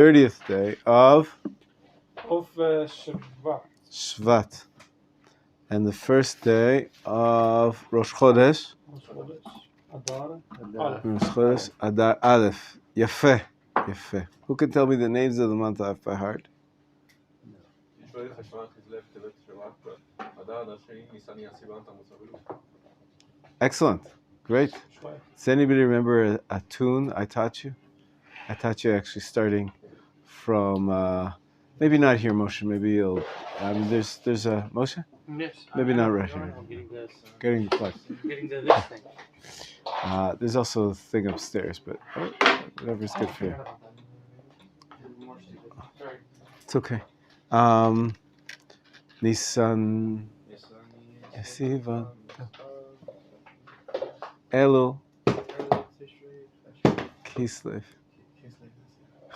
30th day of Shvat. And the first day of Rosh Chodesh. Rosh Chodesh Adar Aleph. Yafeh. Yafeh. Who can tell me the names of the month off by heart? Excellent. Great. Does anybody remember a tune I taught you? I taught you actually starting from, maybe not here, Moshe. Maybe you'll, there's a, Moshe? Yes. Maybe not right here. Getting the plug. Getting the this thing. There's also a thing upstairs, but whatever's good for you. It's okay. Nisan, Sivan, Elul, Kislev.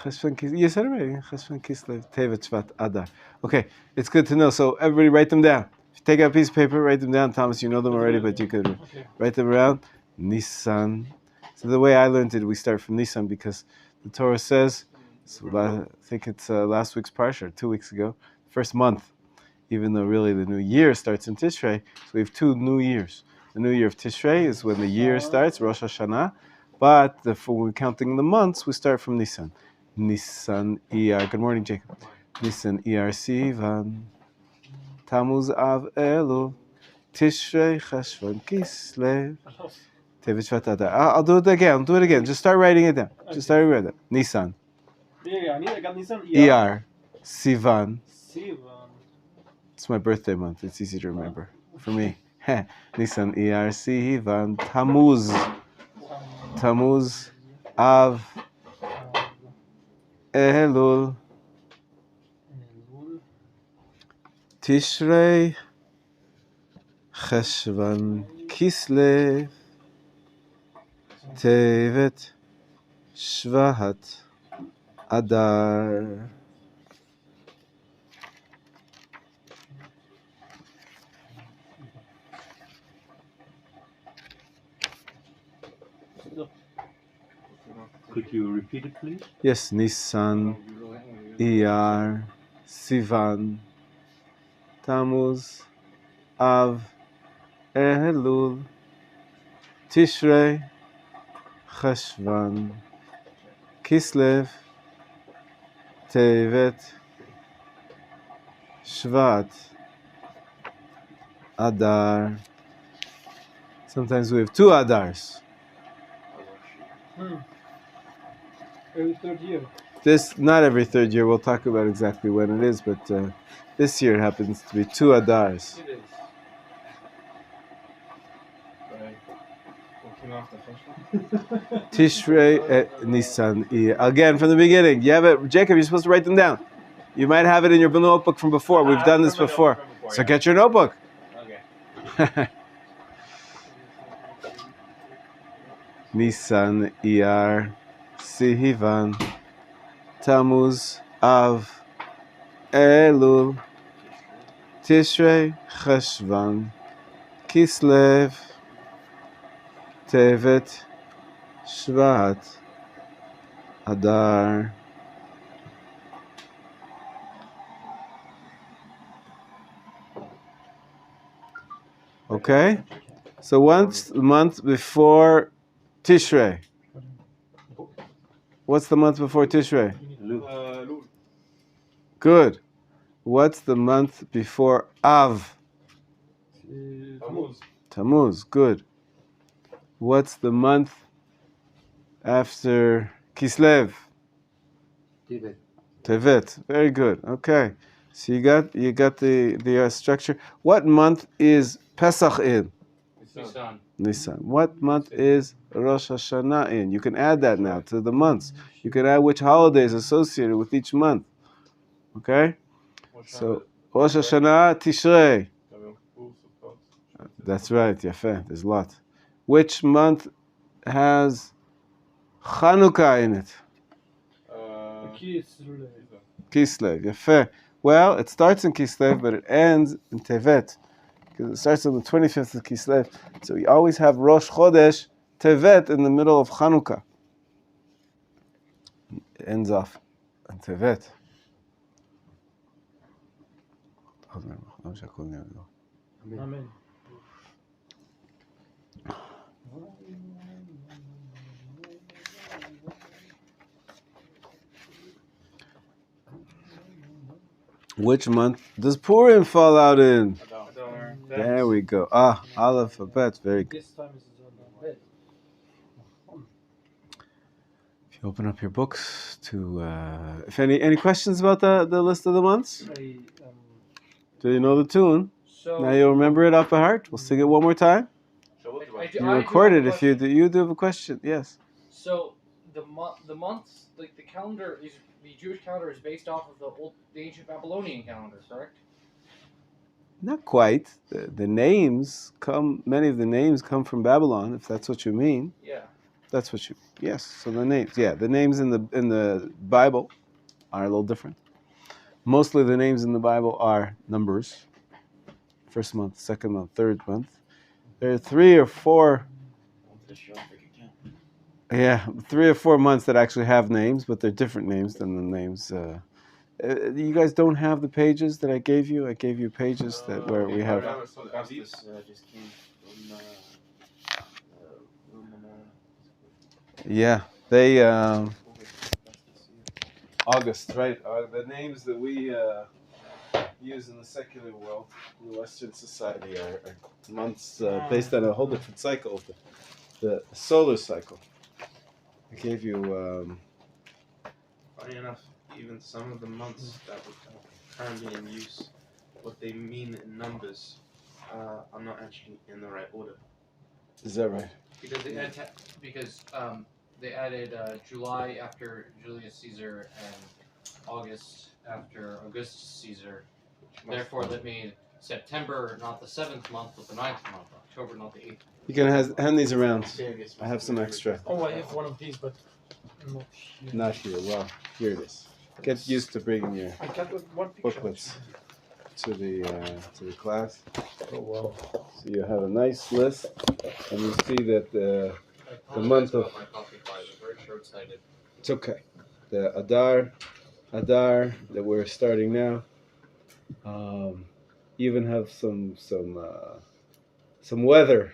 You said it right. Cheshvan Kislev, Tevet Shvat Adar. Okay, it's good to know. So everybody write them down. If you take out a piece of paper, write them down. Thomas, you know them already, but you could write them around. Nisan. So the way I learned it, we start from Nisan because the Torah says, so I think it's last week's parsha, 2 weeks ago, first month, even though really the new year starts in Tishrei. So we have 2 new years. The new year of Tishrei is when the year starts, Rosh Hashanah. But when we're counting the months, we start from Nisan. Nisan Iyar. Good morning, Jacob. Nisan Iyar Sivan. Tammuz Av Elul. Tishrei Cheshvan Kislev. Tevet Shvat Adar. I'll do it again. Just start writing it down. Just start writing it down. Nisan. Iyar. Sivan. It's my birthday month. It's easy to remember for me. Nisan Iyar Sivan. Tammuz Av Elul. Tishrei Cheshvan Kislev. Tevet Shvat Adar. Could you repeat it, please? Yes, Nisan, Iyar, Sivan, Tammuz, Av, Elul, Tishrei, Cheshvan, Kislev, Tevet, Shvat, Adar. Sometimes we have 2 Adars. Every third year. Not every third year. We'll talk about exactly when it is, but this year it happens to be 2 Adars. It is. Right. Working off the first one. Tishrei Nisan. Again, from the beginning. You have it, Jacob. You're supposed to write them down. You might have it in your notebook from before. We've done this before. So get your notebook. Okay. Nisan, Iyar, Sivan, Tammuz, Av, Elul, Tishrei, Cheshvan, Kislev, Tevet, Shvat, Adar. Okay? So once the month before Tishrei. What's the month before Tishrei? Good. What's the month before Av? Tammuz. Good. What's the month after Kislev? Tevet. Very good. Okay. So you got the structure. What month is Pesach in? Nisan. What month is Rosh Hashanah in? You can add that now to the months. You can add which holiday is associated with each month. Okay? So, Rosh Hashanah, Tishrei. That's right, Yafeh. There's a lot. Which month has Chanukah in it? Kislev. Yafeh. Well, it starts in Kislev, but it ends in Tevet. Because it starts on the 25th of Kislev. So you always have Rosh Chodesh, Tevet in the middle of Chanukah. It ends off And Tevet. Amen. Which month does Purim fall out in? Adar. There we go. Ah, alphabet. Very good. This time is bed. If you open up your books to, if any questions about the list of the months? Do you know the tune? Now you'll remember it off by heart. We'll sing it one more time. You record it if you do. You do have a question. Yes. So the months, like the calendar is the Jewish calendar is based off of the ancient Babylonian calendar, correct? Not quite. The names come. Many of the names come from Babylon. If that's what you mean. Yeah. That's what you. Yes. So the names. Yeah, the names in the Bible are a little different. Mostly the names in the Bible are numbers. First month, second month, third month. There are 3 or 4. Yeah, 3 or 4 months that actually have names, but they're different names than the names. You guys don't have the pages that I gave you. I gave you pages that where we have. Yeah, they August, right? The names that we use in the secular world, in the Western society, are months based on a whole different cycle, the solar cycle. I gave you. Funny enough, even some of the months that are currently in use, what they mean in numbers, are not actually in the right order. Is that right? Because they added July after Julius Caesar and August after Augustus Caesar. Therefore, that made September not the 7th month, but the 9th month. October not the 8th. You can hand these around. I have some extra. Oh, I have one of these, but not here. Not here. Well, here it is. Get used to bringing your I got one picture. booklets to the class. Oh wow! So you have a nice list, and you see that the month of. My copy file is very short-sighted. It's okay. The Adar that we're starting now. Even have some weather.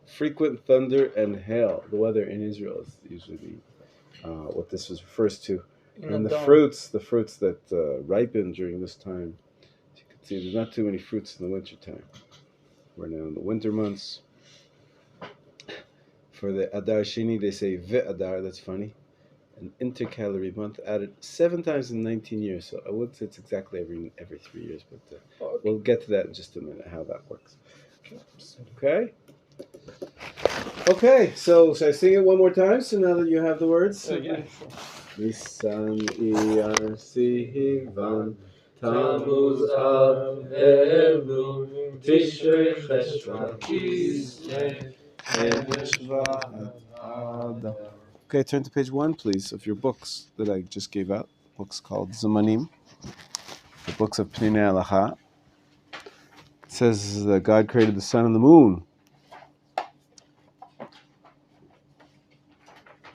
Frequent thunder and hail. The weather in Israel is usually what this refers to. And the fruits that ripen during this time. As you can see, there's not too many fruits in the winter time. We're now in the winter months. For the Adar Shini, they say Ve'adar. That's funny. An intercalary month added 7 times in 19 years. So I would say it's exactly every 3 years, but we'll get to that in just a minute, how that works. Okay? Okay, so should I sing it one more time? So now that you have the words? Yeah. Nisan, Iyar, Sivan, Tammuz, Av, Elul, Tishrei, Cheshvan, Kislev, Shvat, Adar. Okay, turn to page 1, please, of your books that I just gave out. Books called Zamanim, the books of Pnei Halacha. It says that God created the sun and the moon.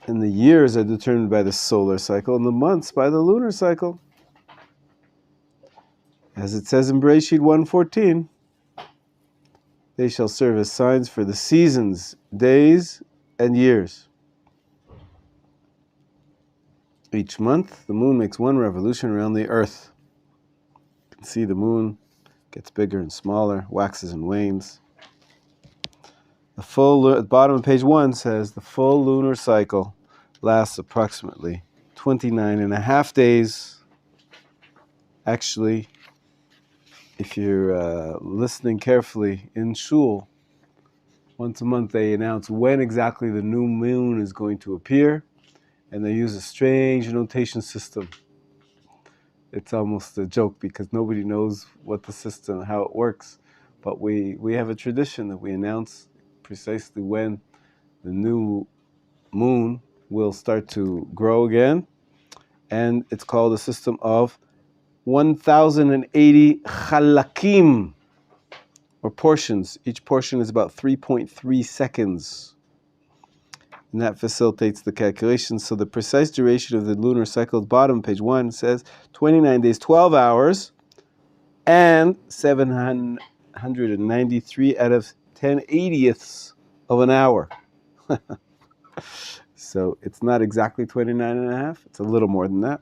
And the years are determined by the solar cycle, and the months by the lunar cycle. As it says in Bereshit 1:14, they shall serve as signs for the seasons, days, and years. Each month, the moon makes one revolution around the earth. You can see the moon gets bigger and smaller, waxes and wanes. At the bottom of page 1 says the full lunar cycle lasts approximately 29 and a half days. Actually, if you're listening carefully in shul, once a month they announce when exactly the new moon is going to appear. And they use a strange notation system. It's almost a joke because nobody knows what the system, how it works. But we have a tradition that we announce precisely when the new moon will start to grow again. And it's called a system of 1,080 chalakim, or portions. Each portion is about 3.3 seconds. and that facilitates the calculations. So the precise duration of the lunar cycle at the bottom, page 1, says 29 days, 12 hours, and 793 out of 10/80ths of an hour. So it's not exactly 29 and a half. It's a little more than that.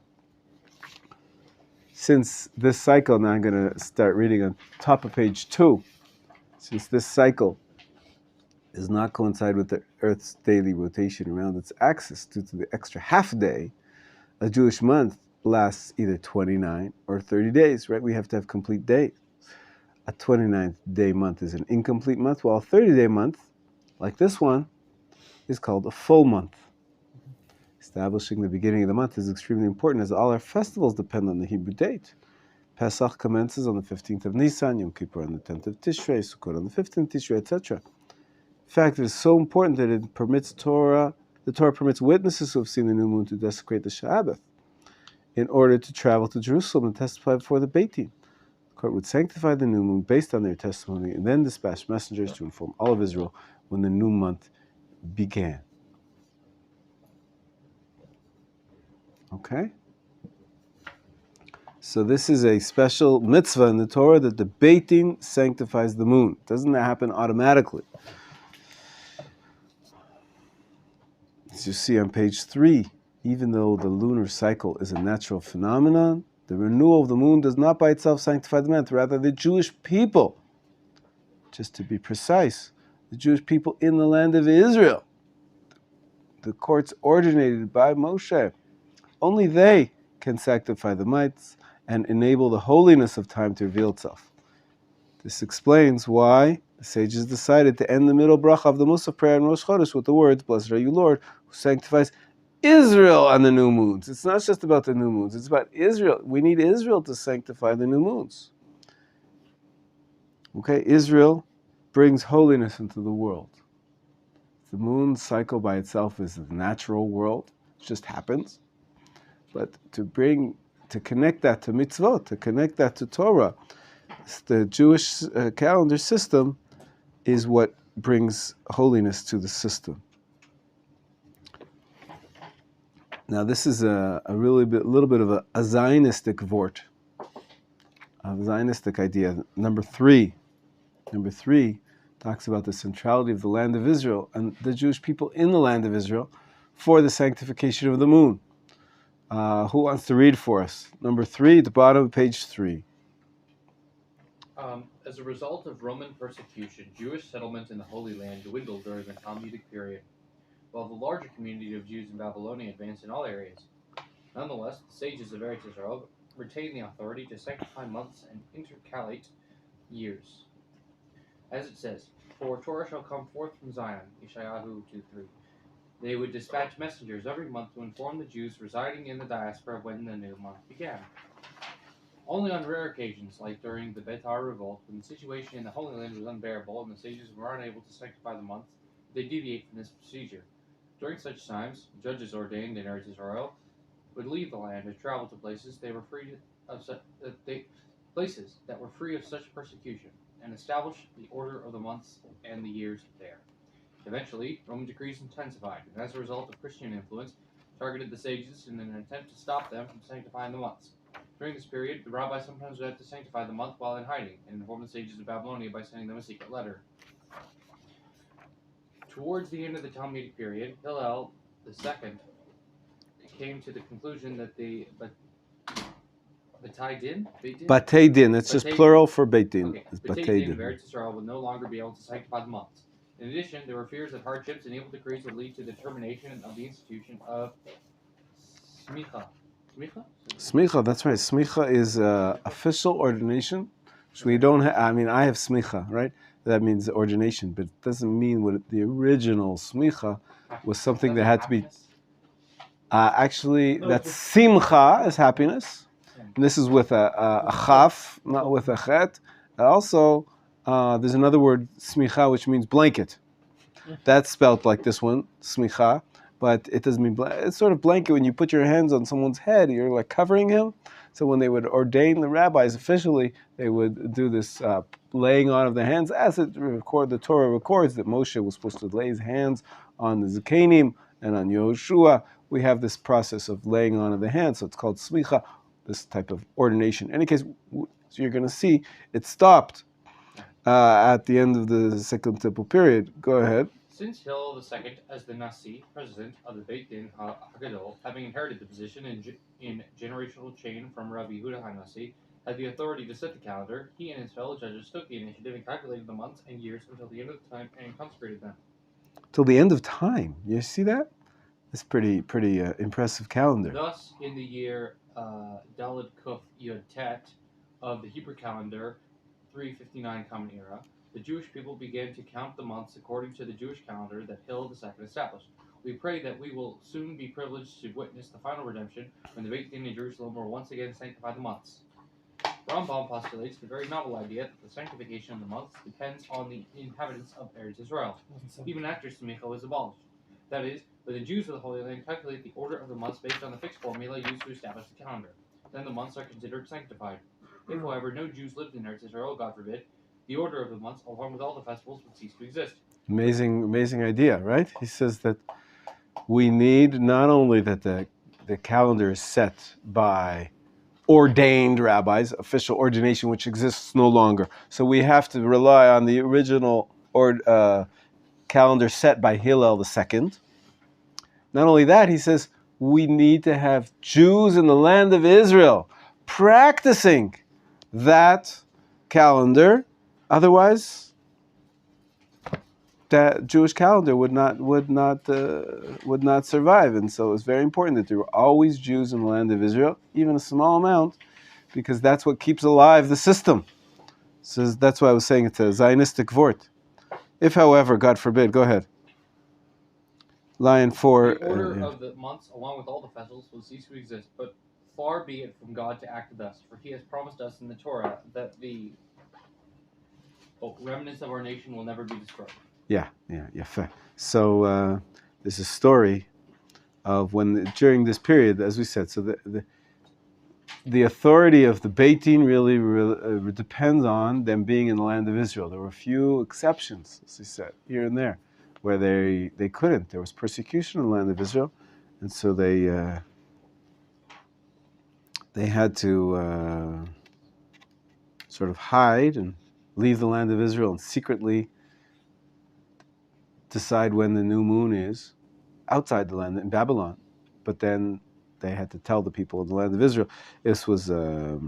Since this cycle, now I'm going to start reading on top of page 2. Since this cycle does not coincide with the Earth's daily rotation around its axis due to the extra half day, a Jewish month lasts either 29 or 30 days, right? We have to have complete days. A 29th day month is an incomplete month, while a 30-day month, like this one, is called a full month. Establishing the beginning of the month is extremely important as all our festivals depend on the Hebrew date. Pesach commences on the 15th of Nisan, Yom Kippur on the 10th of Tishrei, Sukkot on the 15th of Tishrei, etc. In fact, it is so important that the Torah permits witnesses who have seen the new moon to desecrate the Shabbat in order to travel to Jerusalem and testify before the Beit Din. The court would sanctify the new moon based on their testimony and then dispatch messengers to inform all of Israel when the new month began. Okay? So this is a special mitzvah in the Torah that the Beit Din sanctifies the moon. It doesn't happen automatically. As you see on page 3, even though the lunar cycle is a natural phenomenon, the renewal of the moon does not by itself sanctify the month. Rather, the Jewish people, just to be precise, the Jewish people in the land of Israel, the courts ordinated by Moshe, only they can sanctify the months and enable the holiness of time to reveal itself. This explains why the sages decided to end the middle bracha of the Musaf prayer in Rosh Chodesh with the words, "Blessed are you, Lord, who sanctifies Israel on the new moons." It's not just about the new moons, it's about Israel. We need Israel to sanctify the new moons. Okay, Israel brings holiness into the world. The moon cycle by itself is the natural world. It just happens. But to connect that to mitzvot, to connect that to Torah, the Jewish calendar system is what brings holiness to the system. Now this is a little bit of a Zionistic vort, a Zionistic idea. Number three talks about the centrality of the land of Israel and the Jewish people in the land of Israel for the sanctification of the moon. Who wants to read for us? Number 3, at the bottom of page 3. As a result of Roman persecution, Jewish settlement in the Holy Land dwindled during the Talmudic period, while the larger community of Jews in Babylonia advanced in all areas. Nonetheless, the sages of Eretz Israel retained the authority to sanctify months and intercalate years. As it says, "For Torah shall come forth from Zion," Yeshayahu 2:3. They would dispatch messengers every month to inform the Jews residing in the diaspora when the new month began. Only on rare occasions, like during the Betar revolt, when the situation in the Holy Land was unbearable and the sages were unable to sanctify the month, they deviate from this procedure. During such times, judges ordained in Eretz Israel would leave the land and travel to places that were free of such persecution, and establish the order of the months and the years there. Eventually, Roman decrees intensified, and as a result of Christian influence, targeted the sages in an attempt to stop them from sanctifying the months. During this period, the Rabbi sometimes had to sanctify the month while in hiding, and inform the sages of Babylonia by sending them a secret letter. Towards the end of the Talmudic period, Hillel II came to the conclusion that the Batei Din? Batei Din, it's just plural for Beit Din. Okay. It's Batei Batei Din of Din. Eretz Israel would no longer be able to sanctify the months. In addition, there were fears that hardships and evil decrees would lead to the termination of the institution of Smicha. Smicha, that's right. Smicha is official ordination, which we don't have. I mean, I have smicha, right? That means ordination, but it doesn't mean what the original smicha was something that had to be. Actually, that's simcha is happiness. And this is with a chaf, not with a chet. Also, there's another word, smicha, which means blanket. That's spelled like this one, smicha, but it doesn't mean it's sort of blanket. When you put your hands on someone's head, you're like covering him. So when they would ordain the rabbis officially, they would do this laying on of the hands, as the Torah records that Moshe was supposed to lay his hands on the Zakanim and on Yehoshua, we have this process of laying on of the hands. So it's called smicha, this type of ordination. In any case, so you're going to see it stopped at the end of the Second Temple period. Go ahead. Since Hillel II, as the Nasi, president of the Beit Din HaGadol, having inherited the position in generational chain from Rabbi Yehuda HaNasi, had the authority to set the calendar, he and his fellow judges took the initiative and calculated the months and years until the end of time and consecrated them. Till the end of time. You see that? It's pretty impressive calendar. Thus, in the year Daled Kuf Yud Tet of the Hebrew calendar, 359 Common Era, the Jewish people began to count the months according to the Jewish calendar that Hillel II established. We pray that we will soon be privileged to witness the final redemption when the Beit Din in Jerusalem will once again sanctify the months. Rambam postulates the very novel idea that the sanctification of the months depends on the inhabitants of Eretz Israel, even after Smicha was abolished. That is, when the Jews of the Holy Land calculate the order of the months based on the fixed formula used to establish the calendar. Then the months are considered sanctified. If, however, no Jews lived in Eretz Israel, God forbid, the order of the months, along with all the festivals, would cease to exist. Amazing idea, right? He says that we need not only that the calendar is set by ordained rabbis, official ordination which exists no longer. So we have to rely on the original calendar set by Hillel II. Not only that, he says we need to have Jews in the land of Israel practicing that calendar. Otherwise, that Jewish calendar would not survive. And so it's very important that there were always Jews in the land of Israel, even a small amount, because that's what keeps alive the system. So that's why I was saying it's a Zionistic vort. If, however, God forbid, go ahead. Line 4. The order of the months, along with all the festivals, will cease to exist. But far be it from God to act thus, for He has promised us in the Torah that the remnants of our nation will never be destroyed. Yeah, fair. So there's a story of when during this period, as we said, so the authority of the Beit Din really depends on them being in the land of Israel. There were a few exceptions, as he said, here and there, where they couldn't. There was persecution in the land of Israel, and so they had to sort of hide and leave the land of Israel and secretly decide when the new moon is outside the land in Babylon. But then they had to tell the people of the land of Israel. This was a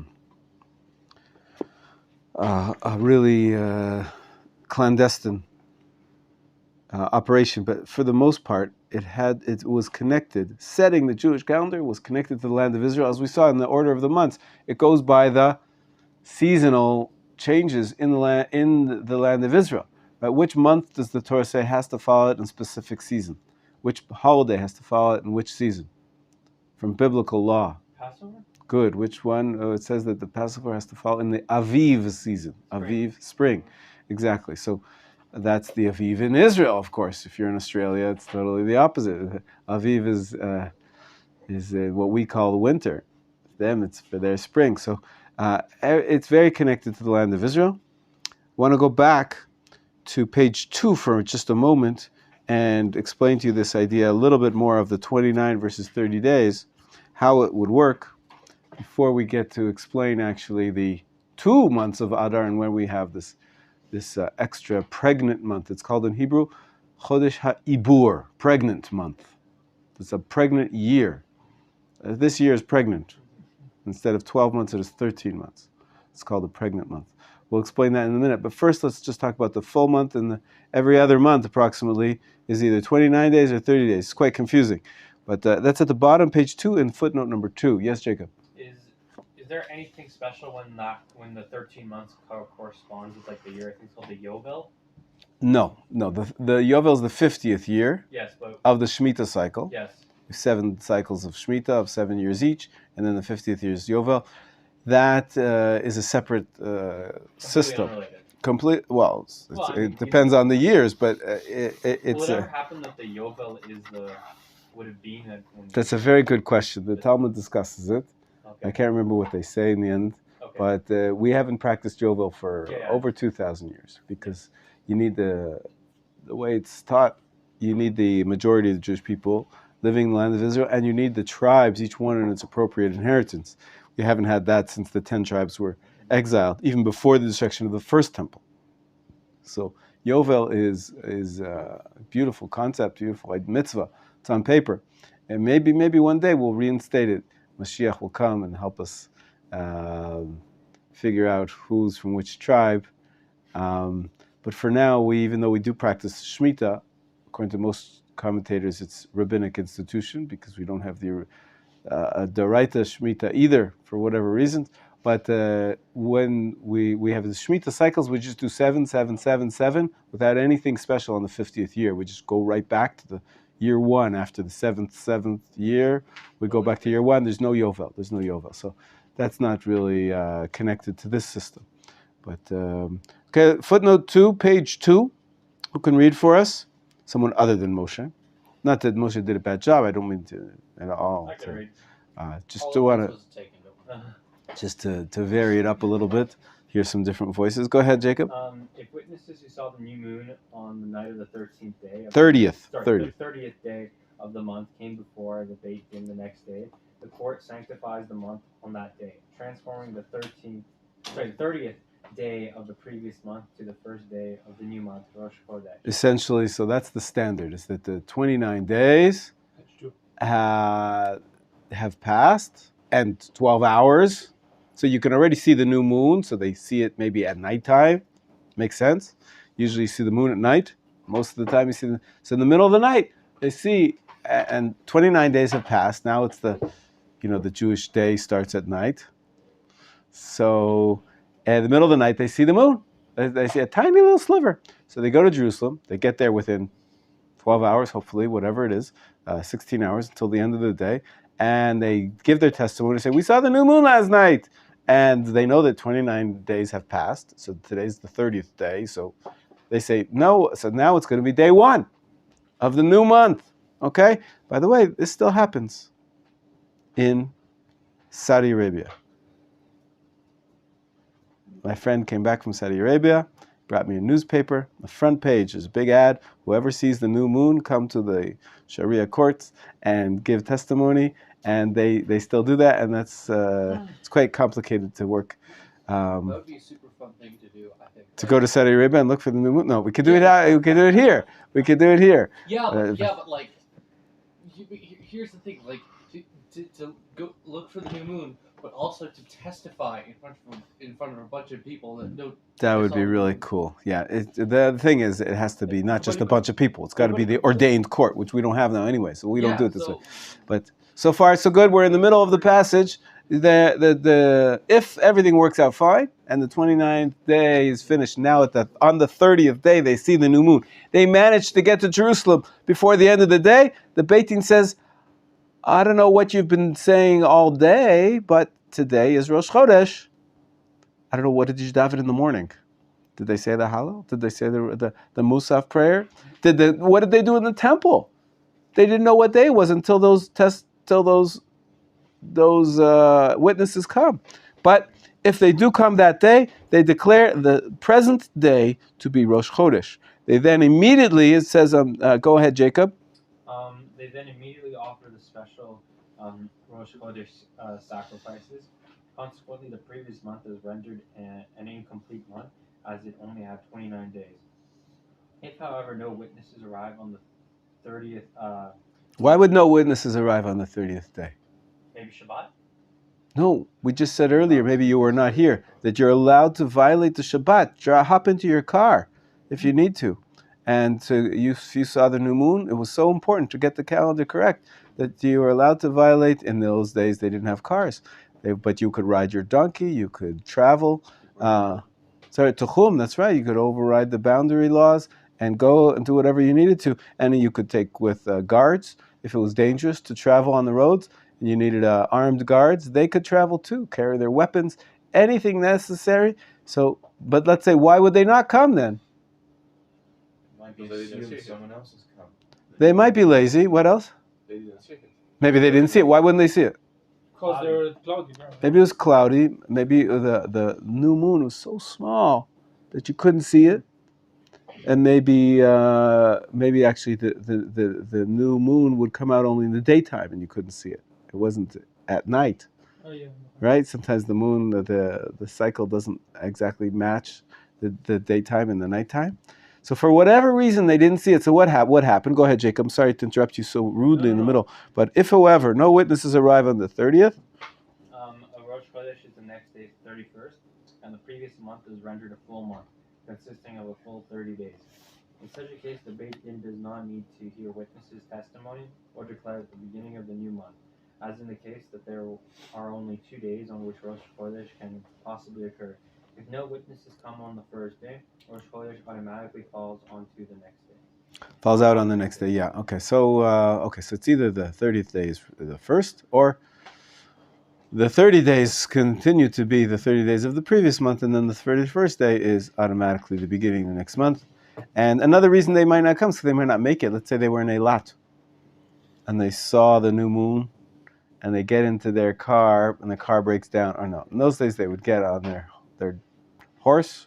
really clandestine operation, but for the most part, it was connected. Setting the Jewish calendar was connected to the land of Israel, as we saw in the order of the months. It goes by the seasonal changes in the land of Israel. But which month does the Torah say has to follow it in a specific season? Which holiday has to follow it in which season? From biblical law. Passover? Good. Which one? Oh, it says that the Passover has to fall in the Aviv season. Aviv, spring. Exactly. So that's the Aviv in Israel, of course. If you're in Australia, it's totally the opposite. Aviv is what we call the winter. For them, it's for their spring. So it's very connected to the land of Israel. I want to go back to page 2 for just a moment and explain to you this idea a little bit more of the 29 versus 30 days, how it would work, before we get to explain actually the 2 months of Adar and when we have this extra pregnant month. It's called in Hebrew Chodesh HaIbur, pregnant month. It's a pregnant year. This year is pregnant. Instead of 12 months, it is 13 months. It's called a pregnant month. We'll explain that in a minute. But first, let's just talk about the full month. And every other month, approximately, is either 29 days or 30 days. It's quite confusing. But that's at the bottom, page 2, in footnote number 2. Yes, Jacob? Is there anything special when the 13 months corresponds with like the year? I think it's called the Yovel. No. The Yovel is the 50th year Yes, but of the Shemitah cycle. yes. 7 cycles of Shemitah of 7 years each, and then the 50th year is Yovel. That is a separate system. Unrelated. It depends on the years, but it's. Will it ever happen that the Yovel would have been? That's a very good question. The Talmud discusses it. Okay. I can't remember what they say in the end, Okay. but we haven't practiced Yovel for Yeah. over 2,000 years because you need the way it's taught the majority of the Jewish people living in the land of Israel, and you need the tribes, each one in its appropriate inheritance. We haven't had that since the 10 tribes were exiled, even before the destruction of the first temple. So Yovel is a beautiful concept, beautiful mitzvah. It's on paper, and maybe one day we'll reinstate it. Mashiach will come and help us figure out who's from which tribe. But for now, even though we do practice Shemitah, according to most commentators, it's rabbinic institution because we don't have the Doraita Shemitah either for whatever reasons. But when we have the Shemitah cycles, we just do 7, 7, 7, 7 without anything special on the 50th year. We just go right back to the year 1 after the 7th year. We go back to year 1. There's no Yovel. So that's not really connected to this system. But okay, footnote 2, page 2. Who can read for us? Someone other than Moshe. Not that Moshe did a bad job. I don't mean to at all. I can read. Just to want to vary it up a little bit. Hear some different voices. Go ahead, Jacob. If witnesses who saw the new moon on the night of the 13th day, 30th day of the month came before the Beit Din the next day, the court sanctifies the month on that day, transforming the 30th day of the previous month to the first day of the new month, Rosh Chodesh. Essentially, so that's the standard, is that the 29 days have passed and 12 hours. So you can already see the new moon, so they see it maybe at nighttime. Makes sense. Usually you see the moon at night. Most of the time you see so in the middle of the night, they see, and 29 days have passed. Now it's the Jewish day starts at night. So in the middle of the night, they see the moon. They see a tiny little sliver. So they go to Jerusalem. They get there within 12 hours, hopefully, whatever it is, 16 hours until the end of the day. And they give their testimony and say, we saw the new moon last night. And they know that 29 days have passed. So today's the 30th day. So they say, no. So now it's going to be day 1 of the new month. Okay? By the way, this still happens in Saudi Arabia. My friend came back from Saudi Arabia, brought me a newspaper. The front page is a big ad. Whoever sees the new moon, come to the Sharia courts and give testimony. And they still do that, and that's it's quite complicated to work. That would be a super fun thing to do, I think. To go to Saudi Arabia and look for the new moon. No, we could do it. We could do it here. Yeah, but like, here's the thing: like, to go look for the new moon, but also to testify in front of a bunch of people that don't. That would be really cool. Yeah. The thing is, it has to be not just a bunch of people. It's got to be the ordained court, which we don't have now anyway. So we don't do it this way. But so far, so good. We're in the middle of the passage. If everything works out fine and the 29th day is finished, now on the 30th day they see the new moon. They managed to get to Jerusalem before the end of the day. The Beit Din says, I don't know what you've been saying all day, but today is Rosh Chodesh. I don't know, what did you daven in the morning? Did they say the Hallel? Did they say the Musaf prayer? What did they do in the temple? They didn't know what day it was until those witnesses come. But if they do come that day, they declare the present day to be Rosh Chodesh. They then immediately, it says, go ahead, Jacob. They then immediately offer the special Rosh Chodesh sacrifices. Consequently, the previous month is rendered an incomplete month, as it only had 29 days. If, however, no witnesses arrive on the 30th... Why would no witnesses arrive on the 30th day? Maybe Shabbat? No, we just said earlier, maybe you were not here, that you're allowed to violate the Shabbat. Hop into your car if you need to. And so you saw the new moon. It was so important to get the calendar correct that you were allowed to violate. In those days, they didn't have cars. But you could ride your donkey, you could travel. Tuchum, that's right. You could override the boundary laws and go and do whatever you needed to. And you could take with guards if it was dangerous to travel on the roads. And you needed armed guards. They could travel too, carry their weapons, anything necessary. So, but let's say, why would they not come then? Someone else has come. They might be lazy. What else? They didn't see it. Maybe they didn't see it. Why wouldn't they see it? Because they were cloudy. Maybe it was cloudy. Maybe the new moon was so small that you couldn't see it. and maybe actually the new moon would come out only in the daytime and you couldn't see it. It wasn't at night, Oh yeah. right? Sometimes the moon, the cycle doesn't exactly match the daytime and the nighttime. So for whatever reason they didn't see it. So what happened? Go ahead, Jake. I'm sorry to interrupt you so rudely in the middle. But if, however, no witnesses arrive on the 30th, A Rosh Chodesh is the next day's 31st, and the previous month is rendered a full month, consisting of a full 30 days. In such a case, the Beit Din does not need to hear witnesses' testimony or declare the beginning of the new month, as in the case that there are only 2 days on which Rosh Chodesh can possibly occur. If no witnesses come on the first day, Rosh Chodesh automatically falls onto the next day. falls out on the next day. Yeah. Okay. So so it's either the 30th day is the first, or the 30 days continue to be the 30 days of the previous month, and then the 31st day is automatically the beginning of the next month. And another reason they might not come is because they might not make it. Let's say they were in Eilat and they saw the new moon, and they get into their car and the car breaks down. Or no, in those days they would get on their horse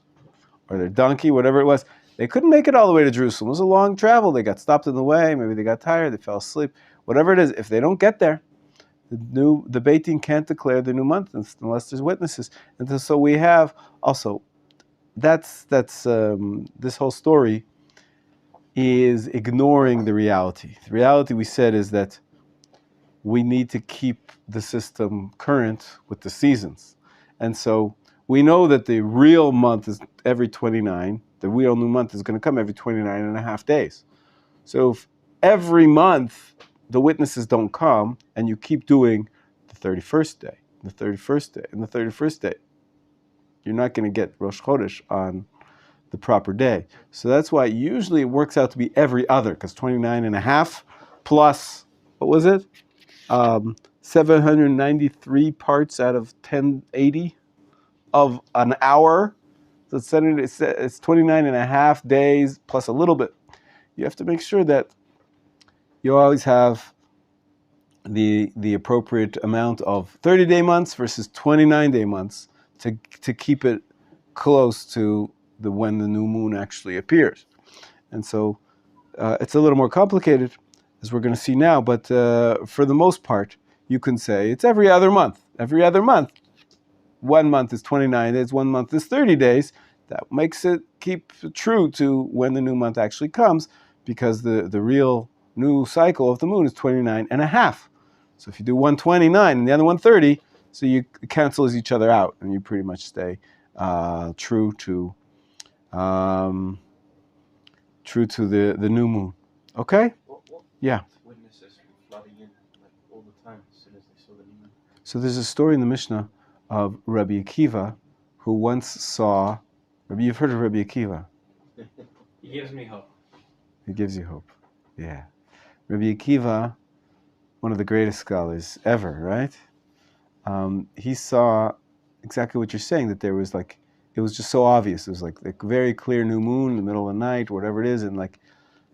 or their donkey, whatever it was. They couldn't make it all the way to Jerusalem. It was a long travel. They got stopped in the way. Maybe they got tired. They fell asleep. Whatever it is, if they don't get there, the Beit Din can't declare the new month unless there's witnesses. And so we have also that's this whole story is ignoring the reality. The reality, we said, is that we need to keep the system current with the seasons. And so we know that the real month is every 29. The real new month is going to come every 29 and a half days. So if every month the witnesses don't come and you keep doing the 31st day, the 31st day, and the 31st day, you're not going to get Rosh Chodesh on the proper day. So that's why usually it works out to be every other, because 29 and a half plus, what was it? 793 parts out of 1080 of an hour. So it's 29 and a half days plus a little bit. You have to make sure that you always have the appropriate amount of 30-day months versus 29-day months to keep it close to when the new moon actually appears. And so it's a little more complicated, as we're going to see now, but for the most part, you can say it's every other month. Every other month. 1 month is 29 days, 1 month is 30 days. That makes it keep true to when the new month actually comes, because the real new cycle of the moon is 29 and a half. So if you do 129 and the other 130, so you cancels each other out, and you pretty much stay true to the new moon. Okay? What Yeah. witnesses were flooding in like all the time as soon as they saw the new moon? So there's a story in the Mishnah of Rabbi Akiva, who once saw. Rabbi, you've heard of Rabbi Akiva? He gives me hope. It gives you hope. Yeah. Rabbi Akiva, one of the greatest scholars ever, right? He saw exactly what you're saying, that there was it was just so obvious. It was like a very clear new moon in the middle of the night, whatever it is, and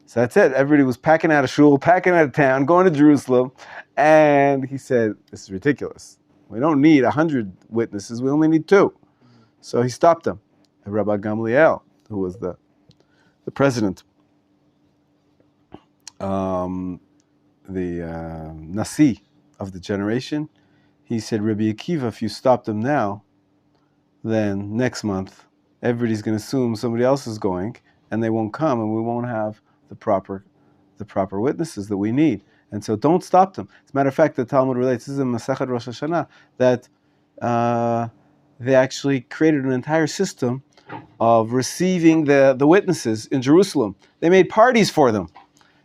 so that's it. Everybody was packing out of shul, packing out of town, going to Jerusalem, and he said, "This is ridiculous. We don't need 100 witnesses. We only need 2." So he stopped them. And Rabbi Gamliel, who was the president, the Nasi of the generation, he said, "Rabbi Akiva, if you stop them now, then next month everybody's going to assume somebody else is going, and they won't come, and we won't have the proper witnesses that we need. And so don't stop them." As a matter of fact, the Talmud relates, this is in Masechet Rosh Hashanah, that they actually created an entire system of receiving the witnesses in Jerusalem. They made parties for them.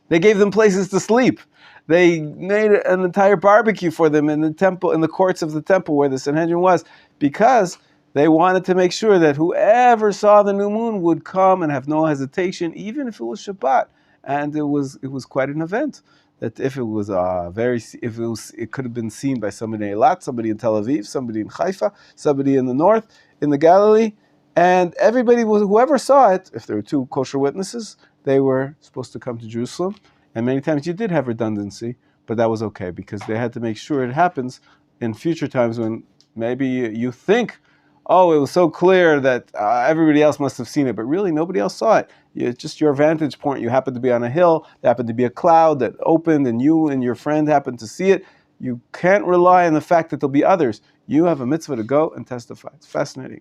They gave them places to sleep. They made an entire barbecue for them in the temple, in the courts of the temple where the Sanhedrin was, because they wanted to make sure that whoever saw the new moon would come and have no hesitation, even if it was Shabbat. And it was quite an event. That if it was it could have been seen by somebody in Eilat, somebody in Tel Aviv, somebody in Haifa, somebody in the north, in the Galilee, and whoever saw it, if there were 2 kosher witnesses, they were supposed to come to Jerusalem. And many times you did have redundancy, but that was okay, because they had to make sure it happens in future times when maybe you think, oh, it was so clear that everybody else must have seen it, but really nobody else saw it. It's just your vantage point. You happen to be on a hill. There happened to be a cloud that opened, and you and your friend happened to see it. You can't rely on the fact that there'll be others. You have a mitzvah to go and testify. It's fascinating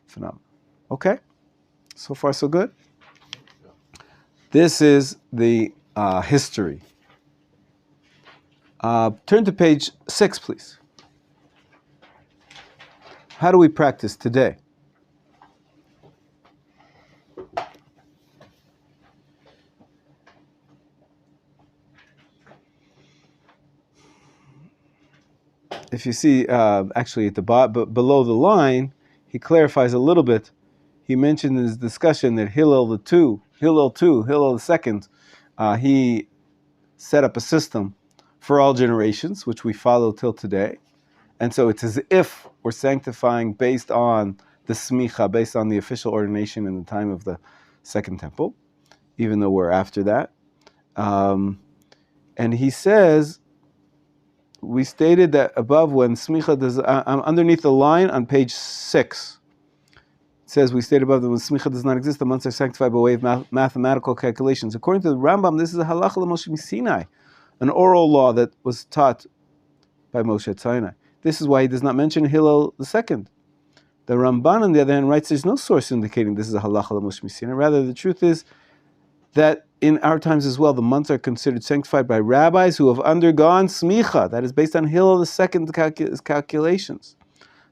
phenomenon. Okay? So far, so good? This is the history. Turn to page 6, please. How do we practice today? If you see, actually at the bottom, below the line, he clarifies a little bit. He mentioned in his discussion that Hillel II, he set up a system for all generations, which we follow till today. And so it's as if we're sanctifying based on the smicha, based on the official ordination in the time of the Second Temple, even though we're after that. And he says, we stated that above when smicha does, underneath the line on page 6, it says, we stated above that when smicha does not exist, the months are sanctified by way of mathematical calculations. According to the Rambam, this is a halacha l'Moshe Sinai, an oral law that was taught by Moshe at Sinai. This is why he does not mention Hillel II. The Ramban, on the other hand, writes there's no source indicating this is a halacha l'Moshe Sinai. Rather, the truth is that in our times as well, the months are considered sanctified by rabbis who have undergone smicha, that is based on Hillel II's calculations.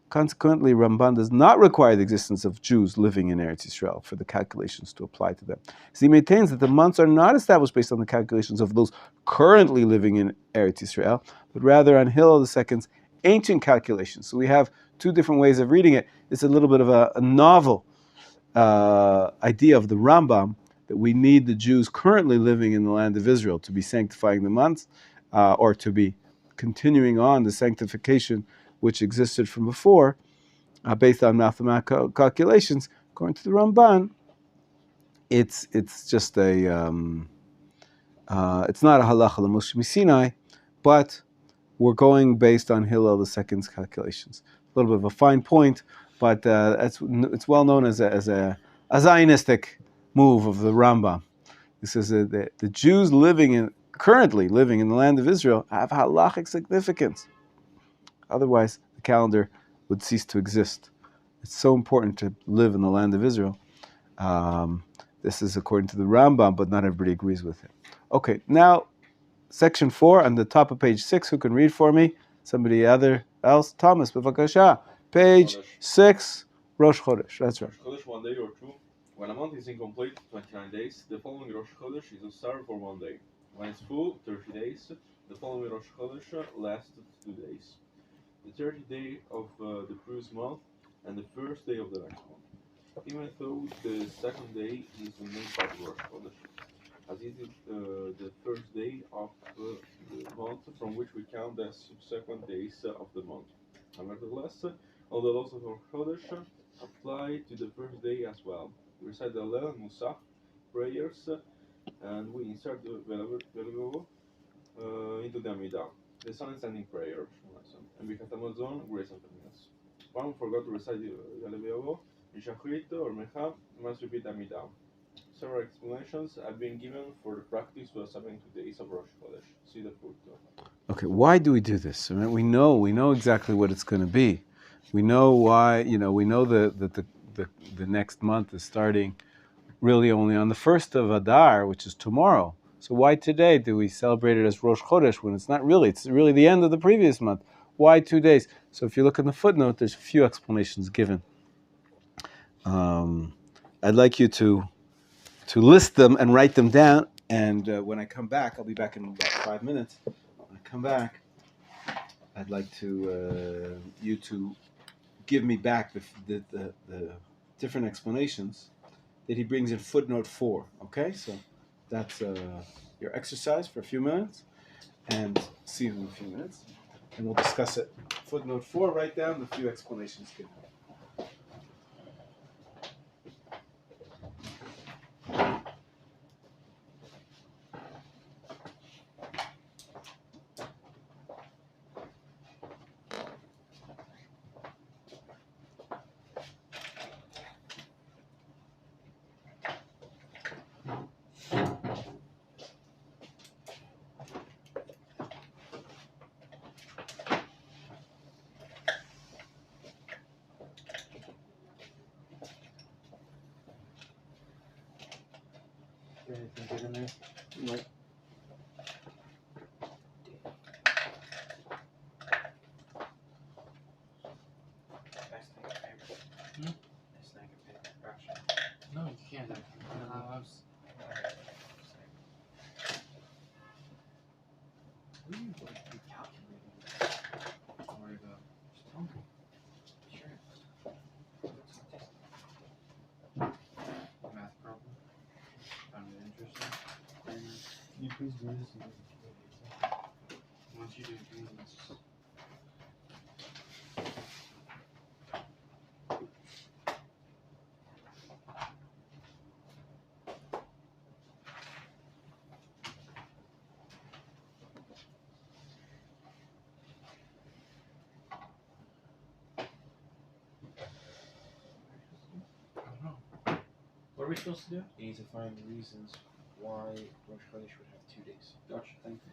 Consequently, Ramban does not require the existence of Jews living in Eretz Yisrael for the calculations to apply to them. So he maintains that the months are not established based on the calculations of those currently living in Eretz Yisrael, but rather on Hillel II's ancient calculations. So we have two different ways of reading it. It's a little bit of a novel idea of the Rambam, that we need the Jews currently living in the land of Israel to be sanctifying the months, or to be continuing on the sanctification which existed from before, based on mathematical calculations. According to the Ramban, it's just a it's not a halacha l'Moshe Sinai, but we're going based on Hillel II's calculations. A little bit of a fine point, but it's well known as a Zionistic move of the Rambam. This is the Jews currently living in the land of Israel have halachic significance. Otherwise, the calendar would cease to exist. It's so important to live in the land of Israel. This is according to the Rambam, but not everybody agrees with it. Okay, now section 4 on the top of page 6. Who can read for me? Somebody else? Thomas, b'vakasha. Page 6, Rosh Chodesh. That's right. Rosh Chodesh 1 day or 2. When a month is incomplete, 29 days, the following Rosh Chodesh is observed for 1 day. When it's full, 30 days, the following Rosh Chodesh lasts 2 days. The 30th day of the previous month and the first day of the next month. Even though the second day is the main part of Rosh Chodesh, as it is the first day of the month from which we count the subsequent days of the month. Nevertheless, all the laws of Rosh Chodesh apply to the first day as well. We recite the Hallel and Musaf prayers, and we insert the Velavo into the Amidah, the sun standing prayer, and we have Amazon, grace and forgiveness. One forgot to recite the Velavo, in Shachrit or Menachem, must repeat Amidah. Several explanations have been given for the practice to observing 2 days of Rosh Chodesh. See the footnote. Okay, why do we do this? I mean, we know exactly what it's going to be. We know why. We know that the next month is starting really only on the 1st of Adar, which is tomorrow. So why today do we celebrate it as Rosh Chodesh when it's not really? It's really the end of the previous month. Why 2 days? So if you look in the footnote, there's a few explanations given. I'd like you to list them and write them down. And when I come back, I'll be back in about 5 minutes. When I come back, I'd like to you to give me back the different explanations that he brings in footnote 4. Okay, so that's your exercise for a few minutes, and see you in a few minutes, and we'll discuss it. Footnote 4, write down the few explanations given. Can you get in there? Nope. Nice thing of paper. Hmm? Nice thing of paper. Gotcha. No, you can't. I was. What are you going to be calculating? Don't worry about it. Just tell me. Sure. Math problem. Found it interesting. Can you please do this? Once you do this. What are we supposed to do? You need to find reasons why Rosh Chodesh would have 2 days. Gotcha, thank you.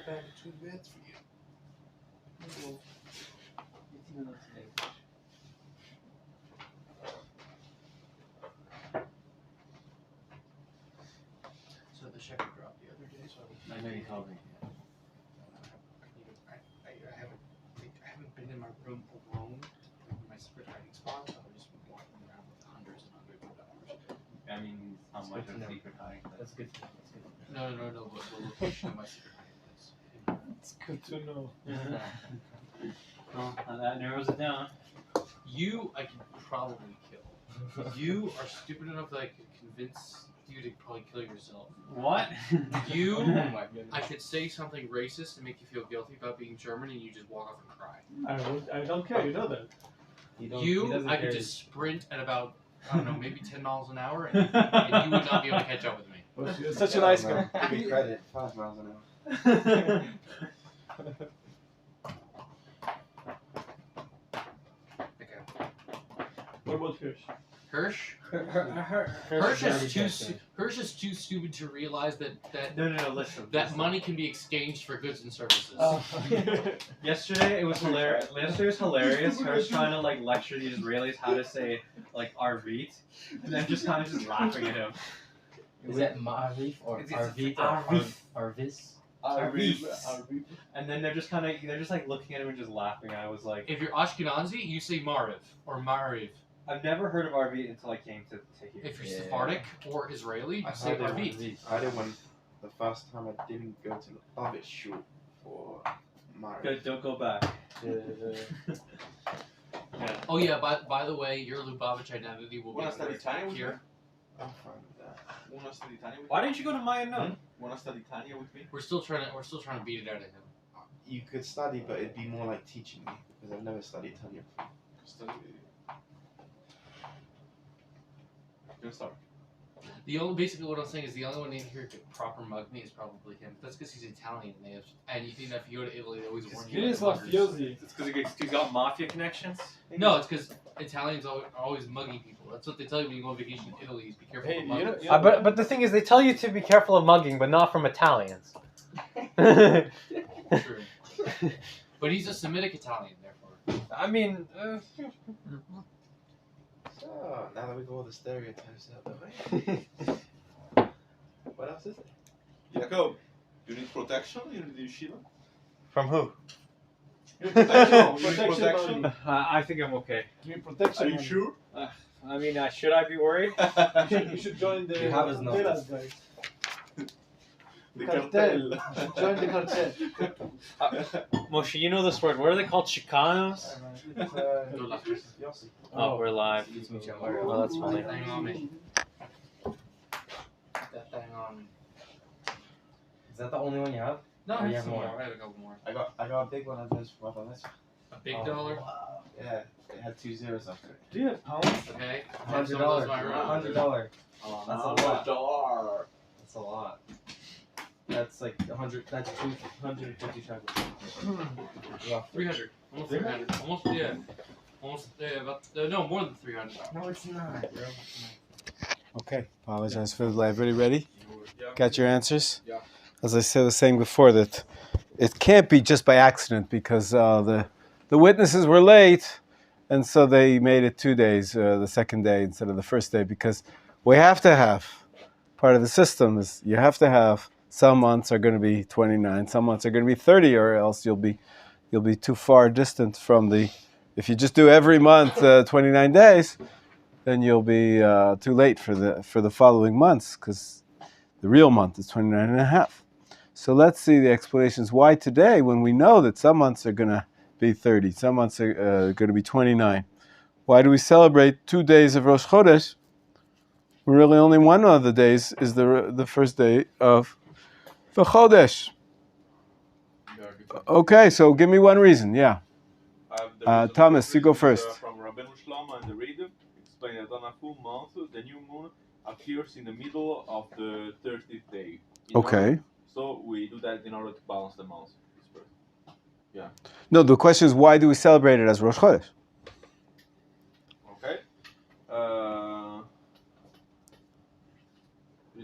bed between beds for you. So the shepherd dropped the other day, so I know you told me. I haven't been in my room alone, like my secret hiding spot. I've just been walking around with hundreds and hundreds of dollars. I mean, how That's much good of to know. secret hiding? That's good. That's good. No, but the location of my secret hiding place. It's good to know. Well, that narrows it down. You, I could probably kill. You are stupid enough that I could convince you to probably kill yourself. What? You, Oh my goodness. I could say something racist to make you feel guilty about being German, and you just walk off and cry. I don't care. You know that. I could just sprint at about, I don't know, maybe 10 miles an hour, and you would not be able to catch up with me. Well, you're such a nice guy. Give me credit. 5 miles an hour. Okay. What about Hirsch? Hirsch? Hirsch Hirsch is too stupid to realize that No, listen. that money can be exchanged for goods and services. Yesterday it was hilarious. Yesterday was hilarious. I was trying to like lecture the Israelis how to say like arvit, and then just kind of just laughing at him. Is it Ma'arif or It's Arvit Arvit. or Arvis? Arvit. And then they're just like looking at him and just laughing. I was like, If you're Ashkenazi, you say Mariv or Mariv. I've never heard of arvit until I came to here. If you're Sephardic or Israeli, you I say did Arvit. I did one the first time I didn't go to the Arvit shoot for Mario. Good, don't go back. Yeah. Oh yeah, by the way, your Lubavitch identity will be Wanna study Italian with me? here. I'm fine with that. Wanna study Italian with Why me? didn't you go to Mayan Nun? Wanna study Italian with me? We're still trying to beat it out of him. You could study, but it'd be more like teaching me because I've never studied Italian before. Study. Gonna start. Basically what I'm saying is the only one in here who could proper mug me is probably him. That's because he's Italian. And you think that if you go to Italy, they always warn you. He is about muggers. mafiosi. It's because he's got mafia connections. No, it's because Italians are always mugging people. That's what they tell you when you go on vacation in Italy. Is be careful Hey, of you mugging. know, But the thing is, they tell you to be careful of mugging, but not from Italians. True. But he's a Semitic Italian, therefore. I mean, So now that we got all the stereotypes out the way, what else is it? Jacob, you need protection? You need yeshiva? from who? Protection? I think I'm okay. You need protection. Are you man. sure? I mean, should I be worried? You should join the You have his number. cartelas, guys. The Cartel. cartel. You should join the cartel. Moshe, you know this word. What are they called? Chicanos? Yossi. Oh, we're live. Oh, that's funny. Hang on me. That thing on. Is that the only one you have? No, Or I you have have some more? more. I have a couple more. I got a big one of this from this. A big dollar. Yeah, it had 2 zeros after it. Do you have pounds? Okay. $100. Some of those might run. $100. Oh, That's a lot. $1. That's a lot. That's like 100. That's 250 shekels. 300. Almost 300. Almost, yeah. Almost, no, more than 300. No, it's not, bro. Okay, apologize for the delay. Everybody ready? Yeah. Got your answers? Yeah. As I was saying before, that it can't be just by accident because the witnesses were late, and so they made it 2 days, the second day instead of the first day, because we have to have part of the system is you have to have some months are going to be 29, some months are going to be 30, or else you'll be too far distant from the. If you just do every month 29 days, then you'll be too late for the following months because the real month is 29 and a half. So let's see the explanations why today, when we know that some months are going to be 30, some months are going to be 29. Why do we celebrate 2 days of Rosh Chodesh? Really, only one of the days is the first day of the Chodesh. Okay, so give me one reason. Yeah. Thomas, you go first. From Rabbi Shlomo and the Reader, explain that on a full month, the new moon appears in the middle of the 30th day. Okay. So we do that in order to balance the months. Yeah. No, the question is why do we celebrate it as Rosh Chodesh? Okay.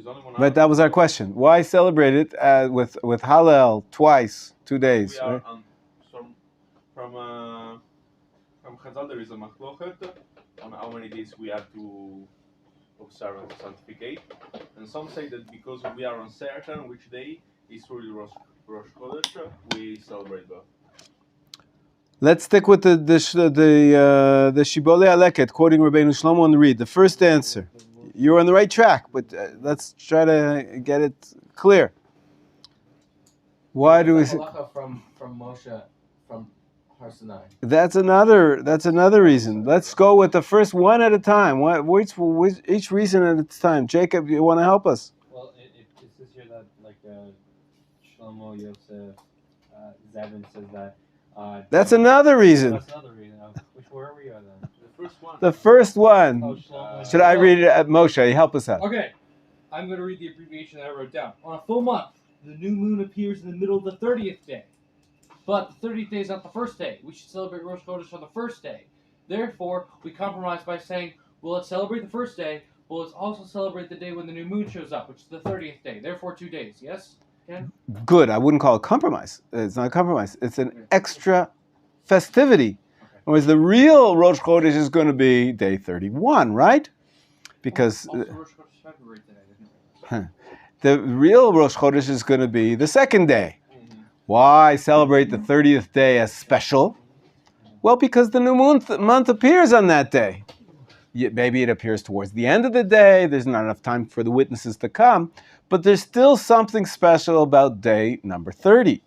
There's only one But hour. that was our question. Why celebrate it with Hallel twice, 2 days? We are Right? on from Chazal there is a machlochet on how many days we have to observe and to sanctificate, and some say that because we are uncertain which day is truly Rosh Chodesh, we celebrate that. Let's stick with the Shibbolei Aleket, quoting Rabbeinu Shlomo and read. The first answer. You're on the right track, but let's try to get it clear. Why do we? Halacha from Moshe from Har Sinai? That's another reason. Let's go with the first one at a time. Each reason at a time. Jacob, you want to help us? Well, it says here that like Shlomo Yosef Zevin says that. That's another reason. That's another reason. Where were you then? The first one. The first one. Oh, Shlomo. Should I read it at Moshe? Help us out. Okay, I'm going to read the abbreviation that I wrote down. On a full month, the new moon appears in the middle of the 30th day. But the 30th day is not the first day. We should celebrate Rosh Chodesh on the first day. Therefore, we compromise by saying, well, let's celebrate the first day, but let's also celebrate the day when the new moon shows up, which is the 30th day. Therefore, 2 days. Yes? Ken? Good. I wouldn't call it compromise. It's not a compromise. It's an extra festivity. Whereas the real Rosh Chodesh is going to be day 31, right? Because Also, Rosh Chodesh February today, didn't the real Rosh Chodesh is going to be the second day. Why celebrate the 30th day as special? Well, because the new month appears on that day. Maybe it appears towards the end of the day. There's not enough time for the witnesses to come. But there's still something special about day number 30,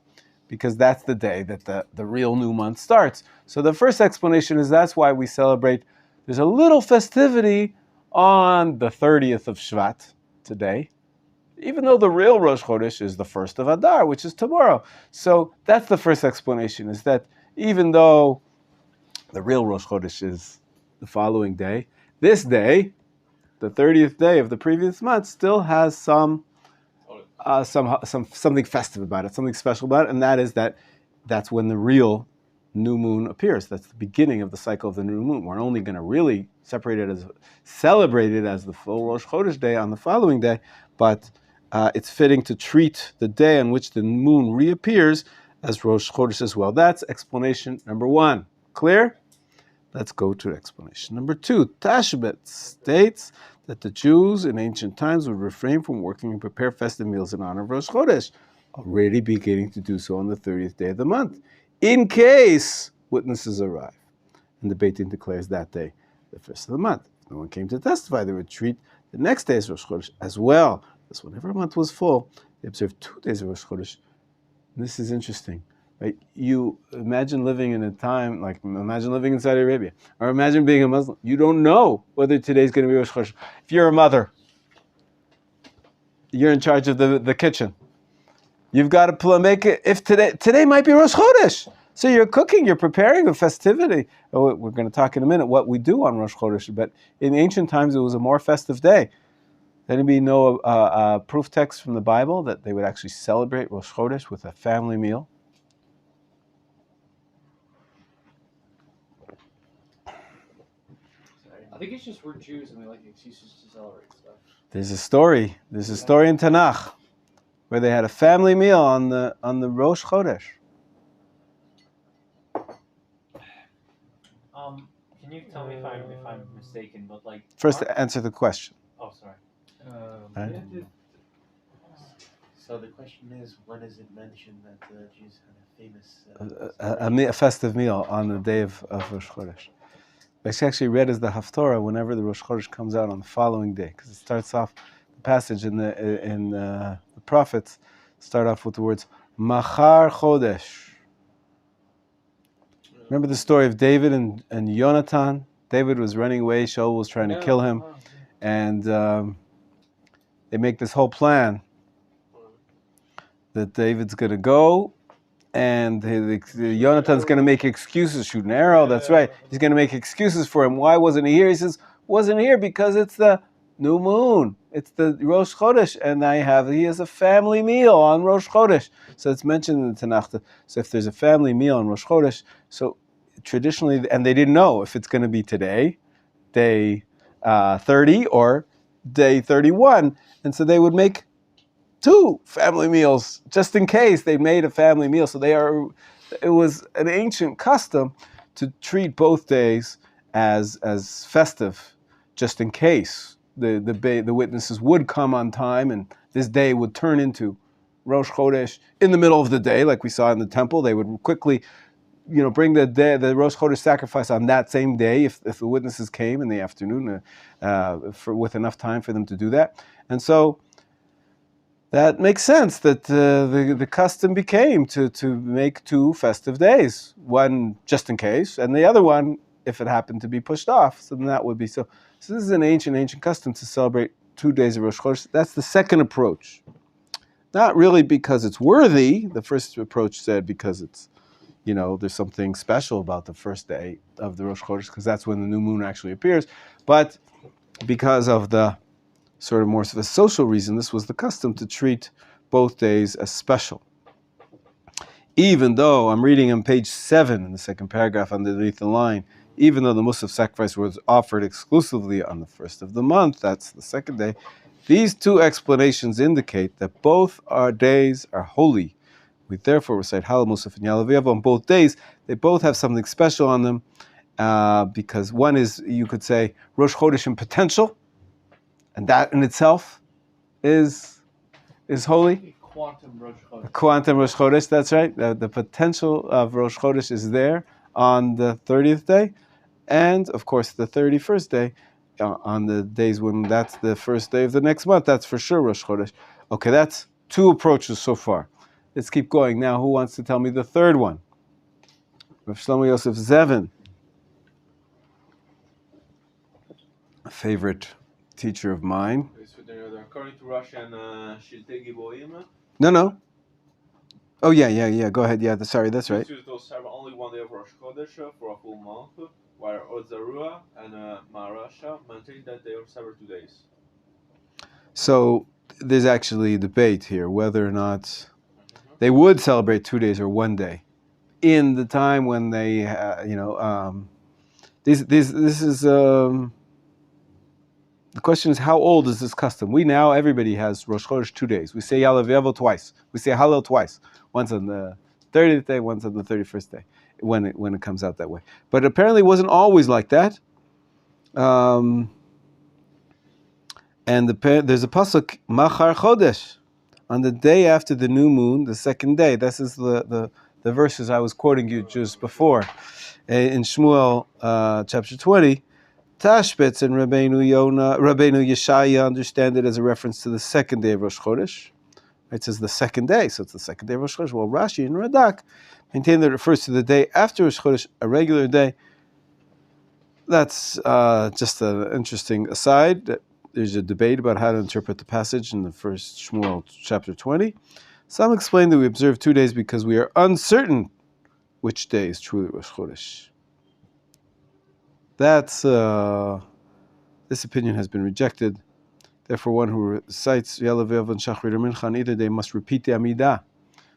because that's the day that the real new month starts. So the first explanation is that's why we celebrate. There's a little festivity on the 30th of Shvat today, even though the real Rosh Chodesh is the 1st of Adar, which is tomorrow. So that's the first explanation, is that even though the real Rosh Chodesh is the following day, this day, the 30th day of the previous month, still has something festive about it, something special about it, and that is that's when the real new moon appears. That's the beginning of the cycle of the new moon. We're only going to really celebrate it as the full Rosh Chodesh day on the following day, but it's fitting to treat the day on which the moon reappears as Rosh Chodesh as well. That's explanation number one. Clear? Let's go to explanation number two. Tashbet states that the Jews in ancient times would refrain from working and prepare festive meals in honor of Rosh Chodesh, already beginning to do so on the 30th day of the month, in case witnesses arrive. And the Beit Din declares that day the first of the month. If no one came to testify, they would treat the next day as Rosh Chodesh as well. Because whenever a month was full, they observed 2 days of Rosh Chodesh. And this is interesting. Right? You imagine living in a time, imagine living in Saudi Arabia, or imagine being a Muslim. You don't know whether today's going to be Rosh Chodesh. If you're a mother, you're in charge of the kitchen. You've got to make it, if today might be Rosh Chodesh. So you're cooking, you're preparing a festivity. We're going to talk in a minute what we do on Rosh Chodesh, but in ancient times it was a more festive day. Anybody know a proof text from the Bible that they would actually celebrate Rosh Chodesh with a family meal? I think it's just we're Jews and we like excuses to celebrate stuff. There's a story in Tanakh where they had a family meal on the Rosh Chodesh. Can you tell me if I'm mistaken? But First, answer the question. Oh, sorry. So the question is, when is it mentioned that the Jews had a famous A festive meal on the day of Rosh Chodesh. It's actually read as the Haftorah whenever the Rosh Chodesh comes out on the following day, because it starts off, the passage in the prophets start off with the words Machar Chodesh. Remember the story of David and Yonatan? David was running away, Shaul was trying to kill him, and they make this whole plan that David's going to go, and Yonatan's going to make excuses, shoot an arrow, that's right. He's going to make excuses for him. Why wasn't he here? He says, wasn't here because it's the new moon. It's the Rosh Chodesh, and he has a family meal on Rosh Chodesh. So it's mentioned in the Tanakh. So if there's a family meal on Rosh Chodesh, so traditionally, and they didn't know if it's going to be today, day 30, or day 31. And so they would make 2 family meals just in case they made a family meal. So it was an ancient custom to treat both days as festive, just in case the witnesses would come on time, and this day would turn into Rosh Chodesh in the middle of the day, like we saw in the temple. They would quickly, bring the Rosh Chodesh sacrifice on that same day if the witnesses came in the afternoon, with enough time for them to do that. And so that makes sense that the custom became to make 2 festive days, one just in case, and the other one if it happened to be pushed off. So then that would be so. So this is an ancient custom to celebrate 2 days of Rosh Chodesh. That's the second approach. Not really because it's worthy. The first approach said because it's, there's something special about the first day of the Rosh Chodesh, because that's when the new moon actually appears. But because of the sort of more of a social reason, this was the custom to treat both days as special. Even though, I'm reading on page 7 in the second paragraph underneath the line, even though the Musaf sacrifice was offered exclusively on the first of the month, that's the second day, these 2 explanations indicate that both our days are holy. We therefore recite Halal Musaf and Yalav on both days. They both have something special on them, because one is, you could say, Rosh Chodesh in potential, and that in itself is holy. Quantum Rosh Chodesh. Quantum Rosh Chodesh, that's right. The potential of Rosh Chodesh is there on the 30th day, and of course the 31st day, on the days when that's the first day of the next month. That's for sure Rosh Chodesh. Okay, that's 2 approaches so far. Let's keep going. Now, who wants to tell me the third one? Rav Shlomo Yosef Zevin, a favorite teacher of mine. According to Russian Shiltei Giboim, No. Oh, yeah. Go ahead. Yeah, sorry, that's right. Jews serve only one day of Rosh Chodesh for a full month, while Otzarua and Maharasha maintain that they observe 2 days. So there's actually a debate here whether or not they would celebrate 2 days or 1 day in the time when they, this is. The question is, how old is this custom? Everybody has Rosh Chodesh 2 days. We say Yalav Yavel twice. We say Hallel twice. Once on the 30th day, once on the 31st day, when it comes out that way. But apparently it wasn't always like that. And there's a pasuk, Machar Chodesh, on the day after the new moon, the second day. This is the verses I was quoting you just before. In Shmuel chapter 20, Tashbetz and Rabbeinu Yeshaya understand it as a reference to the second day of Rosh Chodesh. It says the second day, so it's the second day of Rosh Chodesh. Well, Rashi and Radak maintain that it refers to the day after Rosh Chodesh, a regular day. That's just an interesting aside. There's a debate about how to interpret the passage in the first Shmuel chapter 20. Some explain that we observe 2 days because we are uncertain which day is truly Rosh Chodesh. That's this opinion has been rejected. Therefore, one who recites Yalav Yavel and Shachrit or Mincha on either day must repeat the Amidah.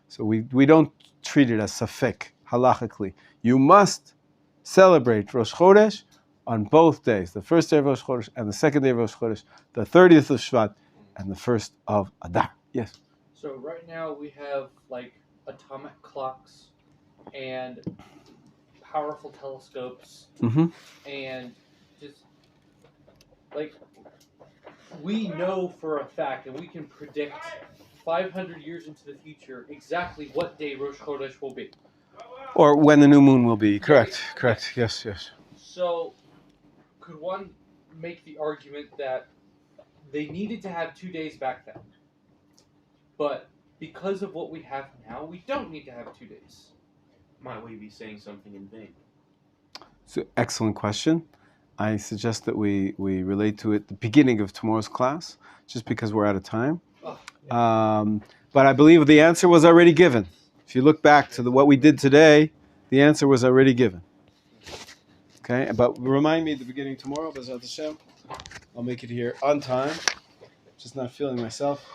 So we don't treat it as safek halachically. You must celebrate Rosh Chodesh on both days, the first day of Rosh Chodesh and the second day of Rosh Chodesh, the 30th of Shvat and the 1st of Adar. Yes. So right now we have like atomic clocks and powerful telescopes, and just like we know for a fact, and we can predict 500 years into the future exactly what day Rosh Chodesh will be, or when the new moon will be. Correct. Yes. So could one make the argument that they needed to have 2 days back then, but because of what we have now, we don't need to have 2 days? Might we be saying something in vain? So, excellent question. I suggest that we relate to it at the beginning of tomorrow's class, just because we're out of time. But I believe the answer was already given. If you look back to what we did today, the answer was already given. Okay, but remind me at the beginning tomorrow, B'ezrat Hashem. I'll make it here on time. Just not feeling myself.